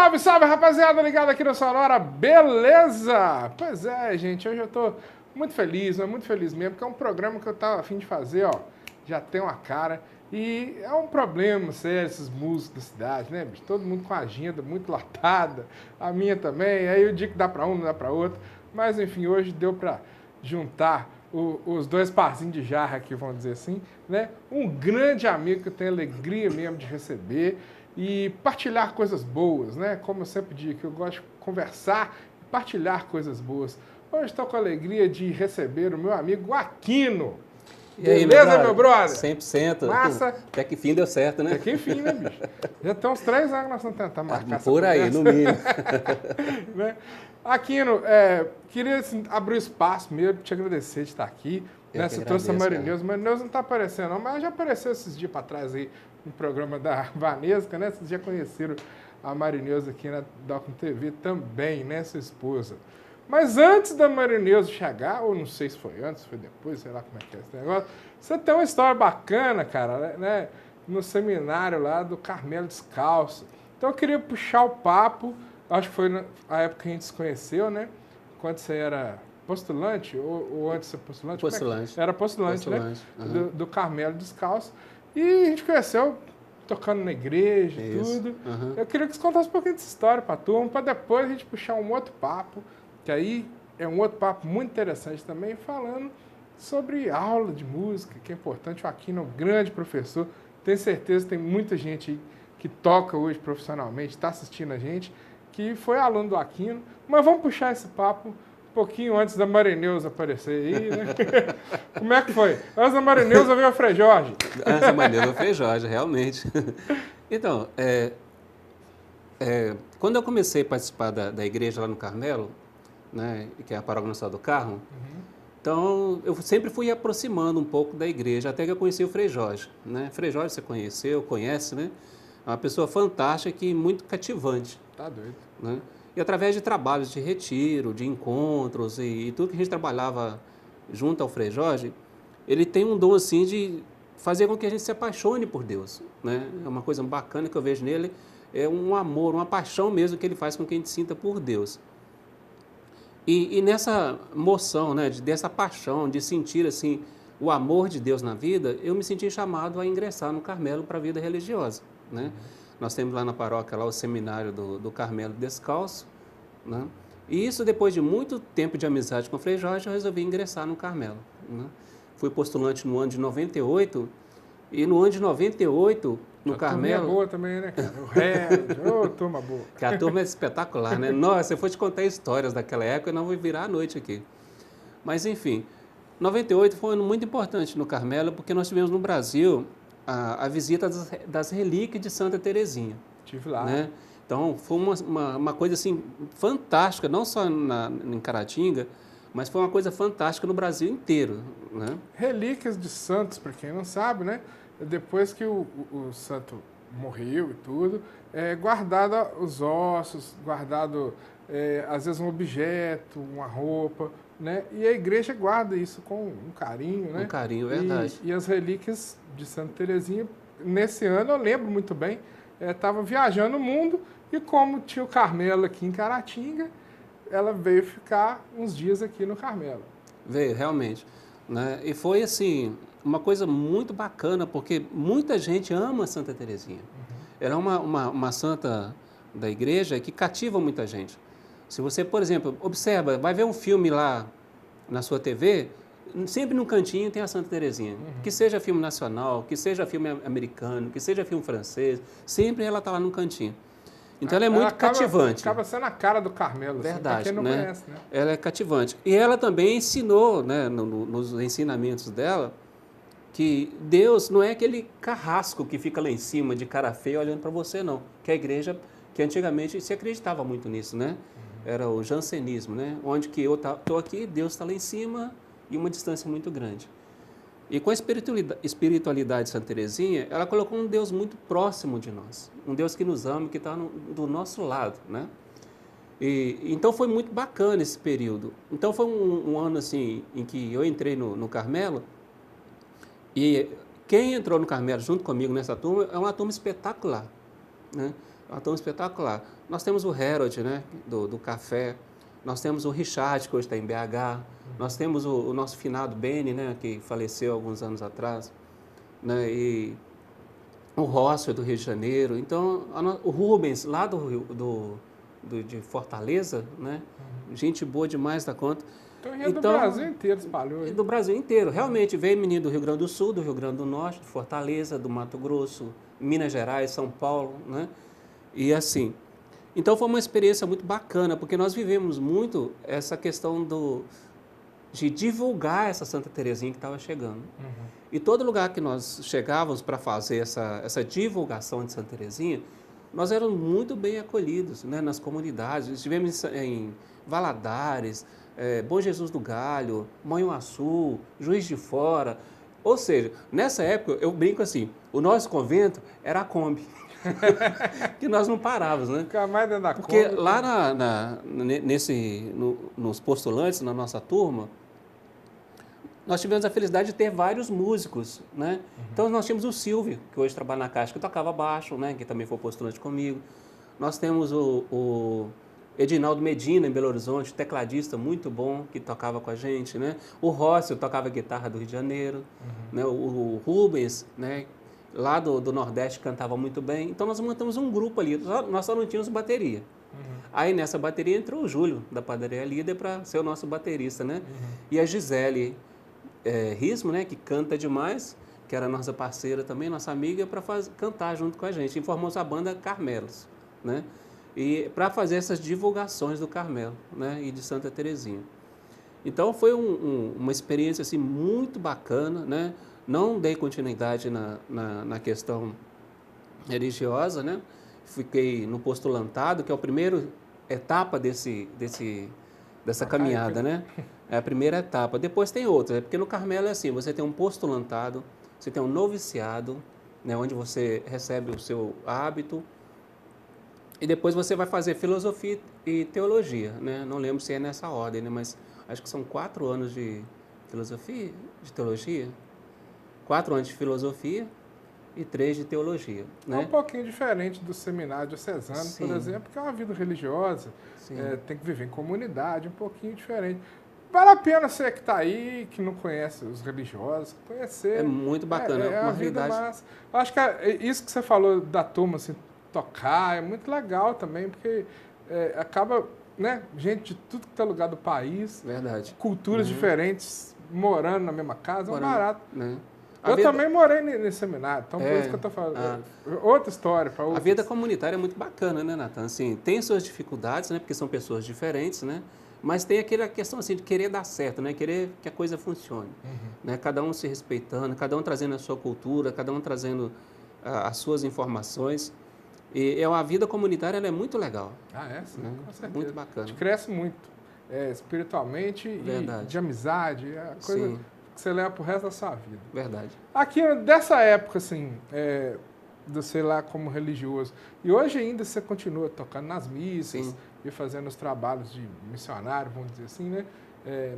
Salve, salve, rapaziada, ligado aqui na Sonora, beleza? Pois é, gente, hoje eu tô muito feliz, mas muito feliz mesmo, porque é um programa que eu tava a fim de fazer, ó, já tem uma cara, e é um problema sério esses músicos da cidade, né, bicho? Todo mundo com a agenda muito lotada, a minha também, aí o dia que dá pra um, não dá pra outro, mas enfim, hoje deu pra juntar os dois parzinhos de jarra aqui, vamos dizer assim, né? Um grande amigo que eu tenho alegria mesmo de receber, e partilhar coisas boas, né? Como eu sempre digo, que eu gosto de conversar e partilhar coisas boas. Hoje estou com a alegria de receber o meu amigo Aquino. E aí, beleza, meu brother? 100%. Massa. Até que fim deu certo, né? Até que enfim, né, bicho? Já tem uns 3 anos que nós vamos tentar marcar essa por aí, conversa. no mínimo. Né? Aquino, queria assim, abrir espaço mesmo, te agradecer de estar aqui. Né? Você trouxe a Marineuza. Marineuza não está aparecendo, não, mas já apareceu esses dias para trás aí no programa da Vanesca, né? Vocês já conheceram a Marineuza aqui na Docum TV também, né? Sua esposa. Mas antes da Marineuza chegar, ou não sei se foi antes, foi depois, sei lá como é que é esse negócio, você tem uma história bacana, cara, né? No seminário lá do Carmelo Descalço. Então eu queria puxar o papo, acho que foi na época que a gente se conheceu, né? Quando você era postulante, ou antes de ser postulante? Postulante. Era postulante, né? Uhum. Do Carmelo Descalço. E a gente conheceu tocando na igreja e tudo. Uhum. Eu queria que você contasse um pouquinho dessa história pra turma, pra depois a gente puxar um outro papo, que aí é um outro papo muito interessante também, falando sobre aula de música, que é importante. O Aquino é um grande professor. Tenho certeza que tem muita gente aí que toca hoje profissionalmente, está assistindo a gente, que foi aluno do Aquino. Mas vamos puxar esse papo um pouquinho antes da Marineuza aparecer aí, né? Como é que foi? Antes da Marineuza veio o Frei Jorge. Antes da Marineuza veio o Frei Jorge, realmente. Então, quando eu comecei a participar da igreja lá no Carmelo, né, que é a Paróquia Nossa Senhora do Carmo, então eu sempre fui aproximando um pouco da igreja, até que eu conheci o Frei Jorge. Né? Frei Jorge você conheceu, conhece, né? É uma pessoa fantástica e muito cativante. Tá doido. Né? E através de trabalhos de retiro, de encontros e tudo que a gente trabalhava junto ao Frei Jorge, ele tem um dom assim de fazer com que a gente se apaixone por Deus. Né? É uma coisa bacana que eu vejo nele, é um amor, uma paixão mesmo que ele faz com que a gente sinta por Deus. E nessa moção, né, dessa paixão, de sentir assim o amor de Deus na vida, eu me senti chamado a ingressar no Carmelo para a vida religiosa. Né? Nós temos lá na paróquia lá o seminário do Carmelo Descalço, né? E isso depois de muito tempo de amizade com o Frei Jorge, eu resolvi ingressar no Carmelo. Né? Fui postulante no ano de 98, e no ano de 98, no Carmelo... A turma é boa também, né, cara? O réu, turma boa. Que a turma é espetacular, né? Nossa, eu vou te contar histórias daquela época, eu não vou virar a noite aqui. Mas, enfim, 98 foi um ano muito importante no Carmelo, porque nós tivemos no Brasil a visita das relíquias de Santa Teresinha. Estive lá. Né? Então, foi uma coisa assim, fantástica, não só em Caratinga, mas foi uma coisa fantástica no Brasil inteiro. Né? Relíquias de santos, para quem não sabe, né? Depois que o santo morreu e tudo, guardado os ossos, guardado, às vezes, um objeto, uma roupa, né? E a igreja guarda isso com um carinho, né? Um carinho, verdade. E as relíquias de Santa Teresinha, nesse ano, eu lembro muito bem, estava viajando o mundo e como tinha o Carmelo aqui em Caratinga, ela veio ficar uns dias aqui no Carmelo. Veio, realmente. Né? E foi, assim, uma coisa muito bacana, porque muita gente ama Santa Teresinha. Ela é uma santa da igreja que cativa muita gente. Se você, por exemplo, observa, vai ver um filme lá na sua TV, sempre num cantinho tem a Santa Teresinha. Que seja filme nacional, que seja filme americano, que seja filme francês, sempre ela está lá num cantinho. Então ela é muito cativante. Acaba sendo a cara do Carmelo, verdade, assim, pra quem não conhece, né? Ela é cativante. E ela também ensinou, né, nos ensinamentos dela, que Deus não é aquele carrasco que fica lá em cima, de cara feia, olhando para você, não. Que a igreja, que antigamente se acreditava muito nisso, né? Era o jansenismo, né? Onde que eu estou aqui, Deus está lá em cima e uma distância muito grande. E com a espiritualidade de Santa Teresinha, ela colocou um Deus muito próximo de nós. Um Deus que nos ama, que está do nosso lado, né? Então foi muito bacana esse período. Então foi um ano assim, em que eu entrei no Carmelo, e quem entrou no Carmelo junto comigo nessa turma é uma turma espetacular. Né? Uma turma espetacular. Nós temos o Harold, né, do café, nós temos o Richard, que hoje está em BH, nós temos o nosso finado Beni, né, que faleceu alguns anos atrás, né, e o Rócio do Rio de Janeiro. Então, o Rubens, lá de Fortaleza, né, gente boa demais da conta. Então, do Brasil inteiro espalhou. Do Brasil inteiro. Realmente, veio menino do Rio Grande do Sul, do Rio Grande do Norte, de Fortaleza, do Mato Grosso, Minas Gerais, São Paulo, né? E assim. Então, foi uma experiência muito bacana, porque nós vivemos muito essa questão de divulgar essa Santa Terezinha que estava chegando. E todo lugar que nós chegávamos para fazer essa divulgação de Santa Terezinha, nós éramos muito bem acolhidos, né, nas comunidades. Estivemos em Valadares, Bom Jesus do Galho, Manhuaçu, Juiz de Fora. Ou seja, nessa época, eu brinco assim, o nosso convento era a Kombi, que nós não parávamos, né? Ficar mais dentro da Porque Kombi, lá nos postulantes, na nossa turma, nós tivemos a felicidade de ter vários músicos, né? Então, nós tínhamos o Silvio, que hoje trabalha na Caixa, que tocava baixo, né? Que também foi postulante comigo. Nós temos o Edinaldo Medina, em Belo Horizonte, tecladista muito bom, que tocava com a gente, né? O Rócio tocava guitarra do Rio de Janeiro, né? O Rubens, né? Lá do Nordeste, cantava muito bem. Então, nós montamos um grupo ali, nós só não tínhamos bateria. Aí, nessa bateria, entrou o Júlio, da Padaria Líder, para ser o nosso baterista, né? E a Gisele Rismo, né? Que canta demais, que era nossa parceira também, nossa amiga, para cantar junto com a gente. E formamos a banda Carmelos, né? E para fazer essas divulgações do Carmelo, né, e de Santa Terezinha. Então foi uma experiência assim, muito bacana, né? Não dei continuidade na questão religiosa, né? Fiquei no postulantado, que é a primeira etapa dessa caminhada, né? É a primeira etapa. Depois tem outra, porque no Carmelo é assim, você tem um postulantado, você tem um noviciado, né, onde você recebe o seu hábito, e depois você vai fazer filosofia e teologia, né? Não lembro se é nessa ordem, né? Mas acho que são 4 anos de filosofia, de teologia. 4 anos de filosofia e 3 de teologia, né? É um pouquinho diferente do seminário diocesano, Sim. por exemplo, que é uma vida religiosa, tem que viver em comunidade, um pouquinho diferente. Vale a pena você que está aí, que não conhece os religiosos, conhecer. É muito bacana, É uma uma vida realidade. massa. Eu acho que isso que você falou da turma, assim, tocar, é muito legal também, porque acaba, né, gente de tudo que está lugar do país, Verdade. culturas diferentes, morando na mesma casa, é um Morando, barato. né? Eu também morei nesse seminário, então por isso que eu estou falando. Outra história para outra. A vida comunitária é muito bacana, né, Nathan? Assim, tem suas dificuldades, né, porque são pessoas diferentes, né? Mas tem aquela questão assim de querer dar certo, né? Querer que a coisa funcione, né? Cada um se respeitando, cada um trazendo a sua cultura, cada um trazendo as suas informações. E a vida comunitária ela é muito legal. Sim, né? com certeza. Muito bacana. A gente cresce muito, espiritualmente Verdade. e de amizade, é a coisa Sim. que você leva pro resto da sua vida. Verdade. Aqui, dessa época, assim, de sei lá como religioso, e hoje ainda você continua tocando nas missas, Sim. e fazendo os trabalhos de missionário, vamos dizer assim, né?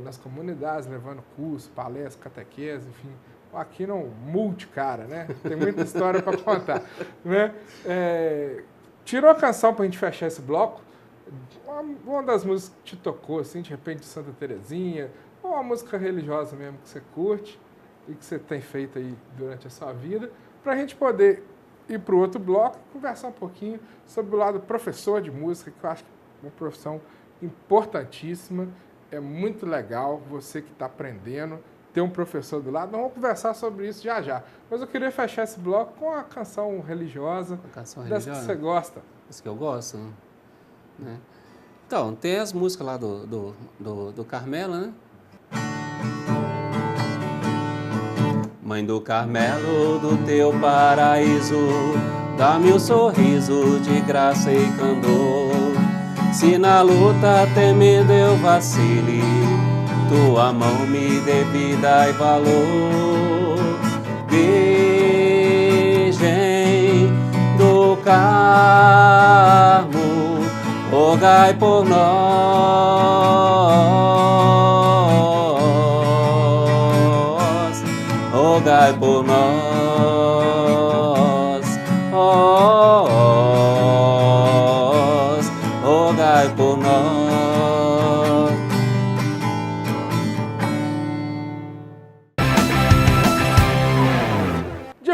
Nas comunidades, levando curso, palestras, catequese, enfim. Aqui não, multicara, né? Tem muita história para contar, né? Tirou a canção para a gente fechar esse bloco, uma das músicas que te tocou, assim, de repente, de Santa Terezinha, ou uma música religiosa mesmo que você curte e que você tem feito aí durante a sua vida, para a gente poder ir para o outro bloco e conversar um pouquinho sobre o lado professor de música, que eu acho que é uma profissão importantíssima, é muito legal você que está aprendendo, ter um professor do lado. Nós vamos conversar sobre isso já já. Mas eu queria fechar esse bloco com a canção religiosa, A canção dessa religiosa. que você gosta. Isso que eu gosto, né? Então, tem as músicas lá do Carmelo, né? Mãe do Carmelo, do teu paraíso, dá-me um sorriso de graça e candor. Se na luta temendo eu vacile, tua mão me dê vida e valor. Virgem do Carmo, rogai por nós, rogai por nós,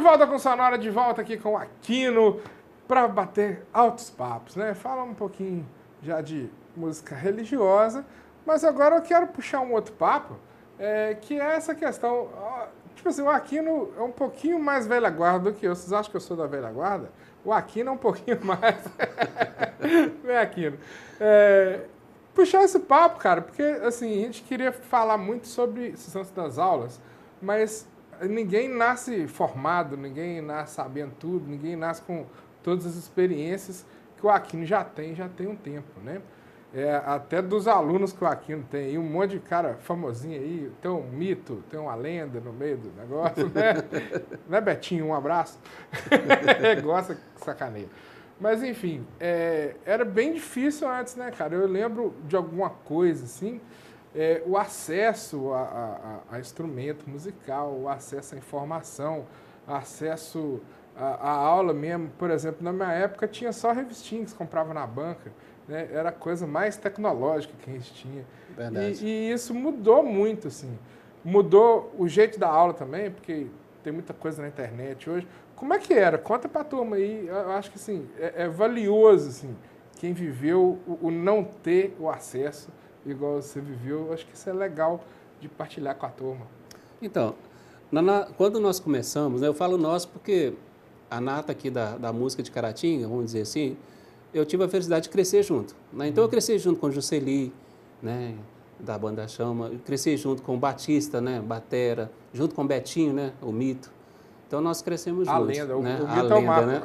volta com Sonora, de volta aqui com o Aquino, para bater altos papos, né? Fala um pouquinho já de música religiosa, mas agora eu quero puxar um outro papo, que é essa questão. Tipo assim, o Aquino é um pouquinho mais velha guarda do que eu. Vocês acham que eu sou da velha guarda? O Aquino é um pouquinho mais. Né, Aquino? Puxar esse papo, cara, porque assim, a gente queria falar muito sobre sucesso das aulas, mas ninguém nasce formado, ninguém nasce sabendo tudo, ninguém nasce com todas as experiências que o Aquino já tem um tempo, né? Até dos alunos que o Aquino tem aí, um monte de cara famosinho aí, tem um mito, tem uma lenda no meio do negócio, né? Né, Betinho? Um abraço. Gosta de sacaneia. Mas, enfim, era bem difícil antes, né, cara? Eu lembro de alguma coisa, assim, o acesso a instrumento musical, o acesso à informação, acesso à aula mesmo. Por exemplo, na minha época tinha só revistinhas que comprava na banca, né? Era a coisa mais tecnológica que a gente tinha. Verdade. E isso mudou muito, assim. Mudou o jeito da aula também, porque tem muita coisa na internet hoje. Como é que era? Conta pra turma aí. Eu acho que assim, é valioso, assim, quem viveu o não ter o acesso igual você viveu. Eu acho que isso é legal de partilhar com a turma. Então, quando nós começamos, né, eu falo nós porque a nata aqui da música de Caratinga, vamos dizer assim, eu tive a felicidade de crescer junto, né? Então eu cresci junto com o Jusceli, né, da Banda Chama, eu cresci junto com o Batista, né, batera, junto com o Betinho, né, o Mito. Então nós crescemos juntos. A lenda, né? o Mito é o Marco. Né?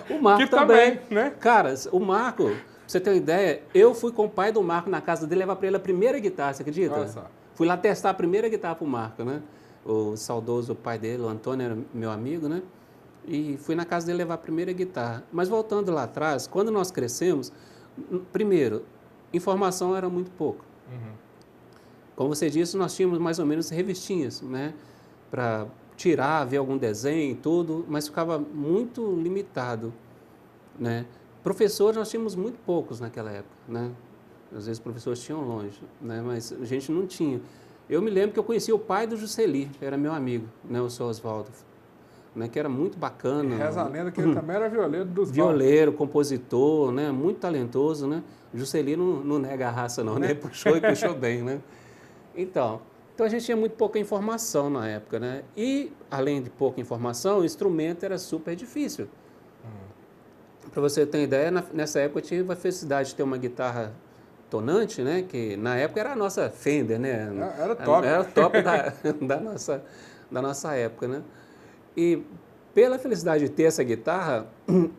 O Marco que também, né? Cara, o Marco, pra você ter uma ideia, eu fui com o pai do Marco na casa dele levar para ele a primeira guitarra, você acredita? Olha só. Fui lá testar a primeira guitarra pro Marco, né? O saudoso pai dele, o Antônio, era meu amigo, né? E fui na casa dele levar a primeira guitarra. Mas voltando lá atrás, quando nós crescemos, primeiro, informação era muito pouco. Uhum. Como você disse, nós tínhamos mais ou menos revistinhas, né? Para tirar, ver algum desenho e tudo, mas ficava muito limitado, né? Professores nós tínhamos muito poucos naquela época, né? Às vezes professores tinham longe, né? Mas a gente não tinha. Eu me lembro que eu conheci o pai do Jusceli, era meu amigo, né? O seu Oswaldo, né? Que era muito bacana. E reza a lenda que ele também era violeiro dos Violeiro, compositor, né? Muito talentoso, né? O Jusceli não nega a raça não, né? Ele puxou e puxou bem, né? Então a gente tinha muito pouca informação na época, né? E, além de pouca informação, o instrumento era super difícil. Para você ter uma ideia, nessa época eu tive a felicidade de ter uma guitarra tonante, né? Que na época era a nossa Fender, né? Era top. Era o top da nossa época, né? E pela felicidade de ter essa guitarra,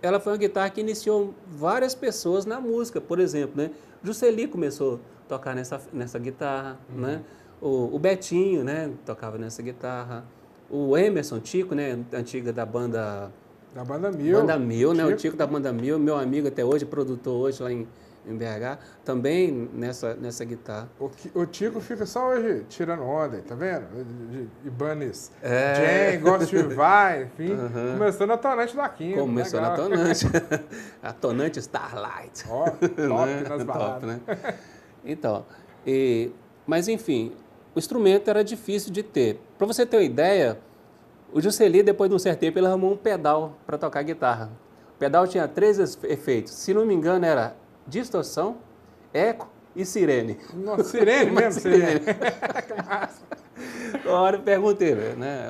ela foi uma guitarra que iniciou várias pessoas na música, por exemplo, né? Jusceli começou a tocar nessa guitarra, né? O Betinho, né, tocava nessa guitarra. O Emerson Tico, né, antiga da banda... Da Banda Mil. Banda Mil, né, o Tico da Banda Mil, meu amigo até hoje, produtor hoje lá em BH, também nessa guitarra. O Tico fica só hoje tirando onda, tá vendo? Ibanez, Jane, Ghost Vai, enfim. Começou na tonante do Aquino. Começou legal. na tonante. A tonante Starlight. Ó, top né? nas baladas. Top, né? Então, mas enfim, o instrumento era difícil de ter. Para você ter uma ideia, o Jusceli, depois de um certo tempo, ele arrumou um pedal para tocar guitarra. O pedal tinha 3 efeitos. Se não me engano, era distorção, eco e sirene. Nossa, sirene mesmo? Sirene. Que massa. Uma hora eu perguntei, né?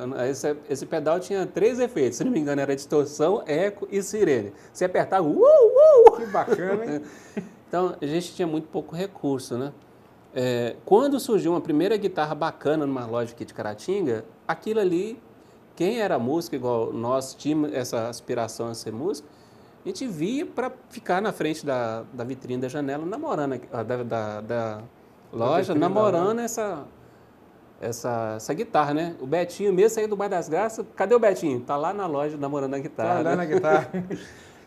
Esse pedal tinha 3 efeitos. Se não me engano, era distorção, eco e sirene. Se apertava, Que bacana, hein? Então, a gente tinha muito pouco recurso, né? Quando surgiu uma primeira guitarra bacana numa loja aqui de Caratinga, aquilo ali, quem era músico, igual nós tínhamos essa aspiração a ser músico, a gente via para ficar na frente da vitrine da janela, namorando, da loja, namorando essa guitarra, né? O Betinho mesmo saiu do Bairro das Graças, cadê o Betinho? Tá lá na loja namorando a guitarra. Tá olhando né? a guitarra.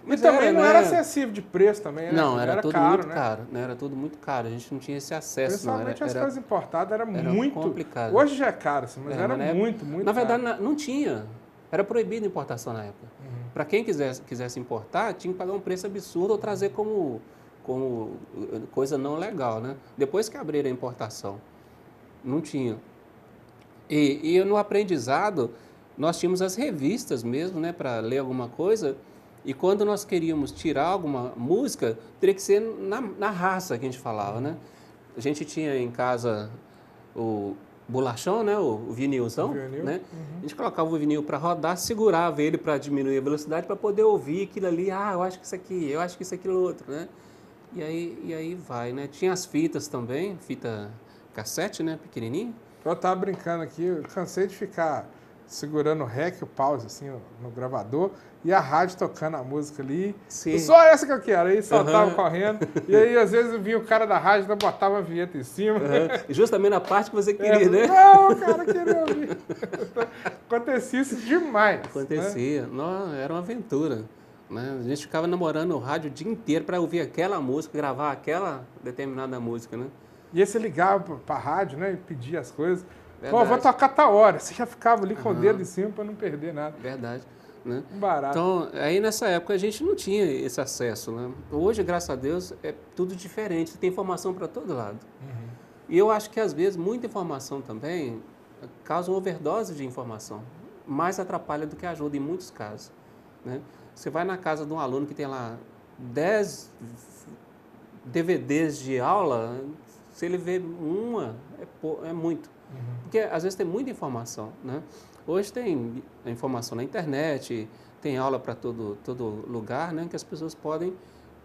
Mas E também não né? era acessível de preço também, né? Não, era tudo caro, muito né? caro, né? Era tudo muito caro, a gente não tinha esse acesso. Principalmente não. as coisas importadas, era muito complicado. Hoje já é caro, assim, mas era muito Na caro. verdade, não tinha. Era proibido a importação na época. Para quem quisesse importar, tinha que pagar um preço absurdo ou trazer como coisa não legal, né? Depois que abriram a importação, não tinha. E no aprendizado, nós tínhamos as revistas mesmo, né, para ler alguma coisa, e quando nós queríamos tirar alguma música, teria que ser na raça que a gente falava, né? A gente tinha em casa o bolachão, né, o vinilzão, Vinil? né? A gente colocava o vinil para rodar, segurava ele para diminuir a velocidade para poder ouvir aquilo ali. Ah, eu acho que isso aqui, eu acho que isso, aquilo outro, né? E aí vai, né? Tinha as fitas também, fita cassete, né, pequenininha. Eu tava brincando aqui, eu cansei de ficar segurando o REC, o pause, assim, no gravador, e a rádio tocando a música ali. Sim. Só essa que eu quero. Aí saltava Uhum. correndo. E aí, às vezes, vinha o cara da rádio e botava a vinheta em cima. Justamente na parte que você queria, né? Não, cara, queria ouvir. Acontecia isso demais. Acontecia. Né? Não, era uma aventura. Né? A gente ficava namorando o rádio o dia inteiro para ouvir aquela música, gravar aquela determinada música, né? E aí você ligava pra rádio, né? E pedia as coisas. Pô, Verdade. vou tocar tal hora. Você já ficava ali com o dedo em cima para não perder nada. Verdade. Né? Barato. Então, aí nessa época a gente não tinha esse acesso, né? Hoje, graças a Deus, é tudo diferente, você tem informação para todo lado. E eu acho que às vezes muita informação também causa uma overdose de informação, mais atrapalha do que ajuda em muitos casos, né? Você vai na casa de um aluno que tem lá 10 DVDs de aula, se ele vê uma, é muito. Porque às vezes tem muita informação, né? Hoje tem informação na internet, tem aula para todo lugar, né? Que as pessoas podem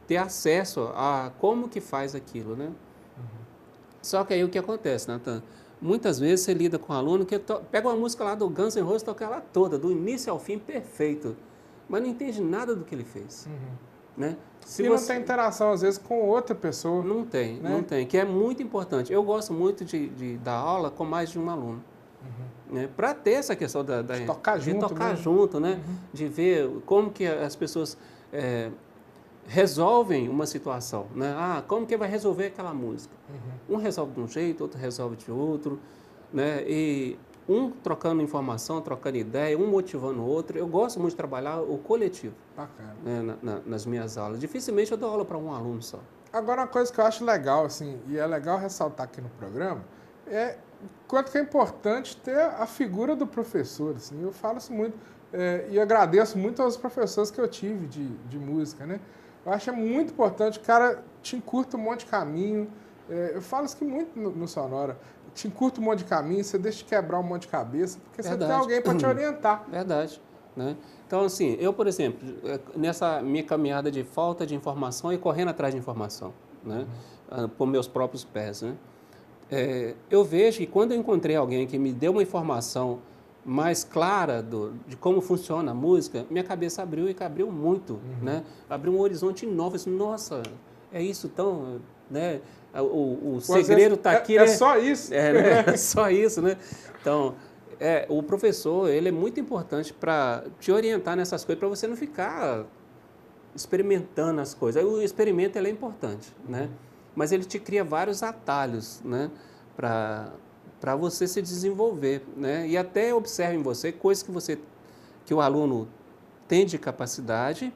ter acesso a como que faz aquilo, né? Só que aí o que acontece, Nathan? Muitas vezes você lida com um aluno que pega uma música lá do Guns N' Roses, toca ela toda, do início ao fim, perfeito, mas não entende nada do que ele fez, né? Se não tem interação, às vezes, com outra pessoa. Não tem, né? não tem, que é muito importante. Eu gosto muito de dar aula com mais de um aluno. Né? Para ter essa questão de tocar junto, né? De ver como que as pessoas resolvem uma situação, né? Ah, como que vai resolver aquela música? Um resolve de um jeito, outro resolve de outro, né? E um trocando informação, trocando ideia, um motivando o outro. Eu gosto muito de trabalhar o coletivo. Bacana. Né? Nas minhas aulas. Dificilmente eu dou aula para um aluno só. Agora, uma coisa que eu acho legal, assim, e é legal ressaltar aqui no programa, é quanto que é importante ter a figura do professor, assim. Eu falo isso muito, e agradeço muito aos professores que eu tive de música, né? Eu acho muito importante, o cara te encurta um monte de caminho. Eu falo isso aqui muito no Sonora. Te encurta um monte de caminho, você deixa de quebrar um monte de cabeça, porque Verdade. você tem alguém para te orientar. Verdade. Né? Então, assim, eu, por exemplo, nessa minha caminhada de falta de informação e correndo atrás de informação, né? Por meus próprios pés, né? Eu vejo que quando eu encontrei alguém que me deu uma informação mais clara de como funciona a música, minha cabeça abriu e abriu muito, né? Abriu um horizonte novo, assim, nossa, é isso tão, né? O segredo está aqui, né? É só isso. Né? Só isso, né? Então, o professor, ele é muito importante para te orientar nessas coisas, para você não ficar experimentando as coisas. O experimento, ele é importante, né? Mas ele te cria vários atalhos, né? Para você se desenvolver, né? E até observe em você coisas que o aluno tem de capacidade,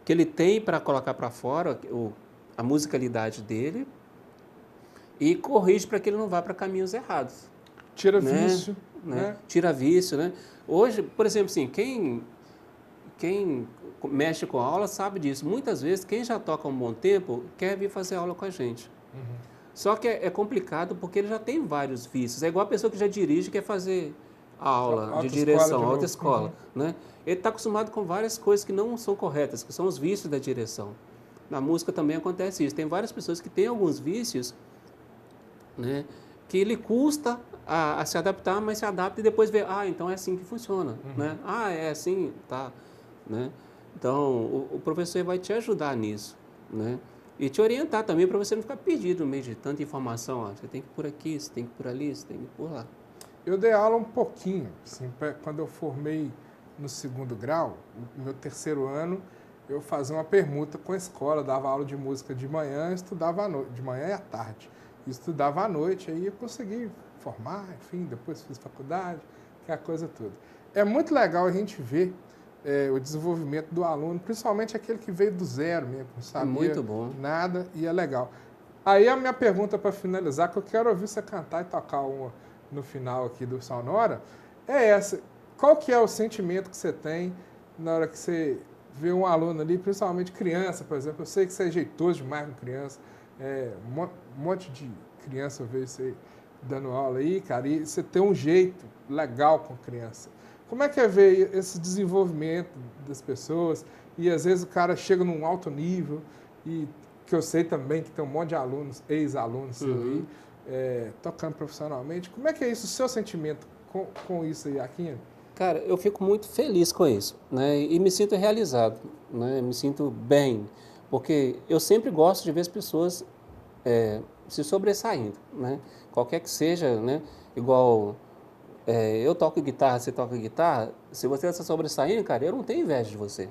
que ele tem para colocar para fora a musicalidade dele, e corrige para que ele não vá para caminhos errados. Tira né? vício. Né? Tira vício, né? Hoje, por exemplo, assim, quem mexe com a aula sabe disso. Muitas vezes, quem já toca um bom tempo quer vir fazer aula com a gente. Só que é complicado porque ele já tem vários vícios. É igual a pessoa que já dirige e quer fazer a aula de direção, autoescola. Né? Ele está acostumado com várias coisas que não são corretas, que são os vícios da direção. Na música também acontece isso. Tem várias pessoas que têm alguns vícios, né, que ele custa a se adaptar, mas se adapta e depois vê, então é assim que funciona. Né? É assim, tá. Né? Então, o professor vai te ajudar nisso. Né? E te orientar também para você não ficar perdido no meio de tanta informação. Ó. Você tem que ir por aqui, você tem que ir por ali, você tem que ir por lá. Eu dei aula um pouquinho. Assim, quando eu formei no 2º grau, no meu 3º ano, eu fazia uma permuta com a escola, dava aula de música de manhã, estudava à noite, de manhã e à tarde. Estudava à noite, aí eu consegui formar, enfim, depois fiz faculdade, que é a coisa toda. É muito legal a gente ver o desenvolvimento do aluno, principalmente aquele que veio do zero mesmo, não sabia muito bom. nada, e é legal. Aí a minha pergunta para finalizar, que eu quero ouvir você cantar e tocar uma no final aqui do Sonora, é essa. qual que é o sentimento que você tem na hora que você vê um aluno ali, principalmente criança, por exemplo? Eu sei que você é jeitoso demais com criança, um monte de criança eu vejo você dando aula aí, cara, e você tem um jeito legal com criança. Como é que é ver esse desenvolvimento das pessoas e às vezes o cara chega num alto nível e que eu sei também que tem um monte de alunos, ex-alunos seu aí, tocando profissionalmente. Como é que é isso, o seu sentimento com isso aí, Aquino? Cara, eu fico muito feliz com isso, né? E me sinto realizado, né? Me sinto bem, porque eu sempre gosto de ver as pessoas se sobressaindo, né? Qualquer que seja, né? Igual eu toco guitarra, você toca guitarra, se você está sobressaindo, cara, eu não tenho inveja de você.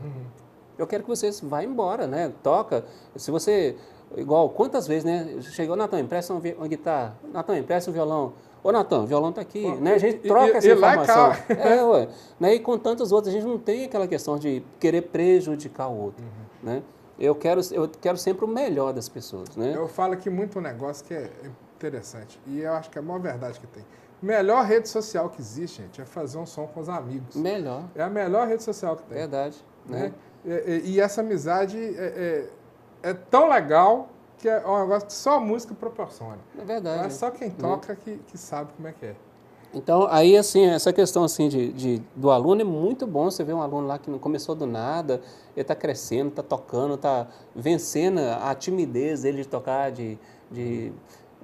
Eu quero que você vá embora, né? Toca. Se você, igual, quantas vezes, né? Chegou, Natan, empresta uma guitarra. Natan, empresta um violão. Ô, Natan, o violão tá aqui, né? A gente troca essa informação. Ué. Né? E com tantos outros, a gente não tem aquela questão de querer prejudicar o outro, né? Eu quero sempre o melhor das pessoas, né? Eu falo aqui muito um negócio que é interessante, e eu acho que é a maior verdade que tem. Melhor rede social que existe, gente, é fazer um som com os amigos. Melhor. É a melhor rede social que tem. Verdade. Né? E essa amizade é tão legal que é um negócio que só a música proporciona. É verdade. É só quem toca que sabe como é que é. Então, aí, assim, essa questão, assim, do aluno é muito bom. Você vê um aluno lá que não começou do nada, ele está crescendo, está tocando, está vencendo a timidez dele de tocar, de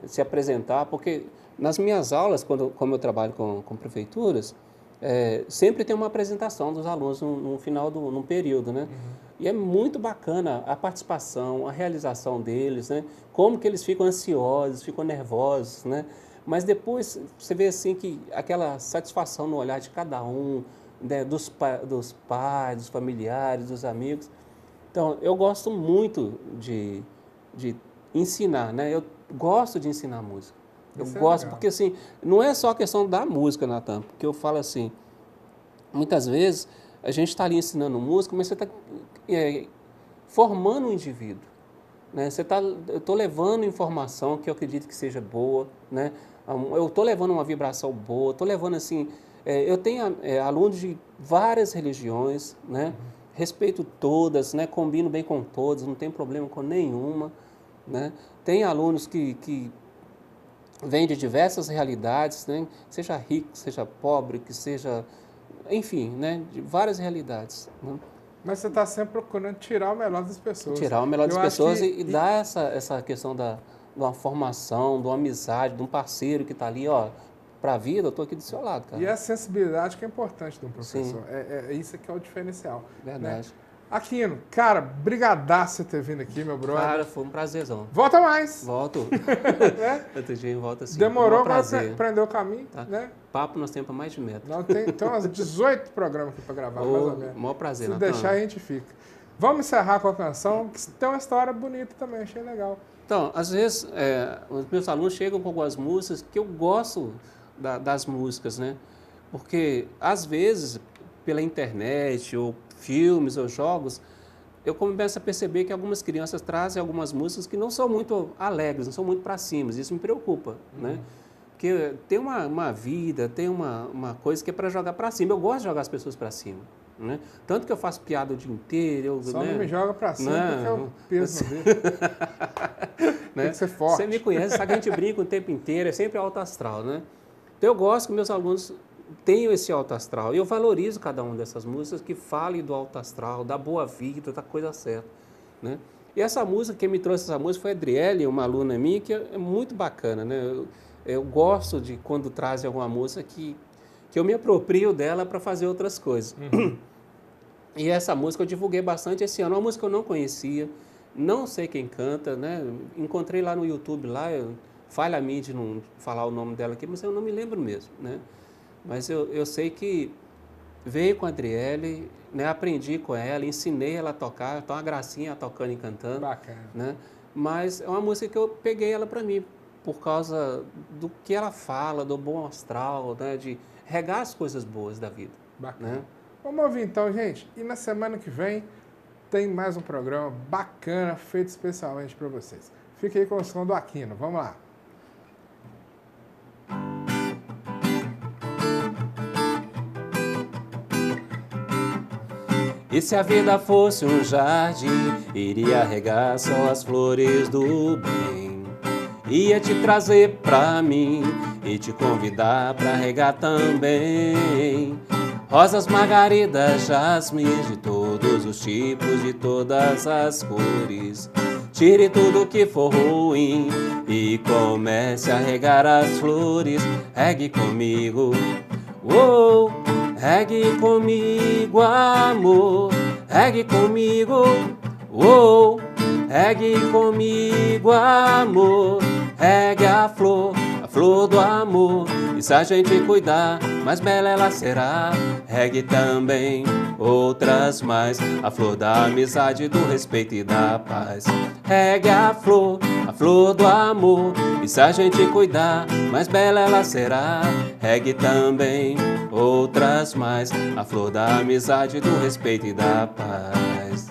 se apresentar, porque nas minhas aulas, como eu trabalho com prefeituras, sempre tem uma apresentação dos alunos no final num período, né? E é muito bacana a participação, a realização deles, né? Como que eles ficam ansiosos, ficam nervosos, né? Mas depois você vê assim que aquela satisfação no olhar de cada um, né? dos pais, dos familiares, dos amigos. Então, eu gosto muito de ensinar, né? Eu gosto de ensinar música. Eu gosto, porque assim, não é só a questão da música, Natan, porque eu falo assim, muitas vezes a gente está ali ensinando música, mas você está formando um indivíduo, né? Eu estou levando informação que eu acredito que seja boa, né? Eu estou levando uma vibração boa, estou levando assim, eu tenho alunos de várias religiões, né? Respeito todas, né? Combino bem com todas, não tem problema com nenhuma, né? Tem alunos que vêm de diversas realidades, né? Seja rico, seja pobre, que seja, enfim, né? De várias realidades, né? Mas você está sempre procurando tirar o melhor das pessoas. Tirar o melhor das pessoas e dar essa questão de uma formação, de uma amizade, de um parceiro que está ali, ó, para a vida, eu estou aqui do seu lado, cara. E a sensibilidade que é importante de um professor. É isso que é o diferencial. Verdade. Né? Aquino, cara, brigadaço você ter vindo aqui, meu brother. Cara, foi um prazerzão. Volta mais! Volto. Outro dia volta assim. Demorou para aprender o caminho, tá. Né? Papo nós temos para mais de metro. Não, tem umas 18 programas aqui para gravar, mais ou menos. Maior prazer, Se Natan. deixar, a gente fica. Vamos encerrar com a canção, que tem uma história bonita também, achei legal. Então, às vezes, os meus alunos chegam com algumas músicas que eu gosto das músicas, né? Porque, às vezes, pela internet, ou filmes, ou jogos, eu começo a perceber que algumas crianças trazem algumas músicas que não são muito alegres, não são muito para cima. Isso me preocupa, né? Porque tem uma vida, tem uma coisa que é para jogar para cima. Eu gosto de jogar as pessoas para cima, né? Tanto que eu faço piada o dia inteiro. Só não me joga para cima porque é o peso dele. Né? Tem que ser forte. Você me conhece, sabe que a gente brinca o tempo inteiro, é sempre alto astral, né? Então eu gosto que meus alunos tenham esse alto astral. E eu valorizo cada uma dessas músicas que falem do alto astral, da boa vida, da coisa certa, né? E essa música, quem me trouxe essa música foi a Adriele, uma aluna minha, que é muito bacana, né? Eu gosto de quando trazem alguma música que eu me aproprio dela para fazer outras coisas. E essa música eu divulguei bastante esse ano, uma música que eu não conhecia, não sei quem canta, né? Encontrei lá no YouTube, falha a mim de não falar o nome dela aqui, mas eu não me lembro mesmo, né? Mas eu sei que veio com a Adriele, né? Aprendi com ela, ensinei ela a tocar, então uma gracinha tocando e cantando. Bacana. Né? Mas é uma música que eu peguei ela para mim, por causa do que ela fala, do bom astral, né? De regar as coisas boas da vida. Bacana. Né? Vamos ouvir então, gente. E na semana que vem tem mais um programa bacana, feito especialmente para vocês. Fique aí com o som do Aquino. Vamos lá. E se a vida fosse um jardim, iria regar só as flores do bem. Ia te trazer pra mim e te convidar pra regar também. Rosas, margaridas, jasmins, de todos os tipos, de todas as cores. Tire tudo que for ruim e comece a regar as flores. Regue comigo, oh, regue comigo, amor. Regue comigo, oh, regue comigo, amor. Regue a flor do amor. E se a gente cuidar, mais bela ela será. Regue também outras mais, a flor da amizade, do respeito e da paz. Regue a flor do amor. E se a gente cuidar, mais bela ela será. Regue também outras mais, a flor da amizade, do respeito e da paz.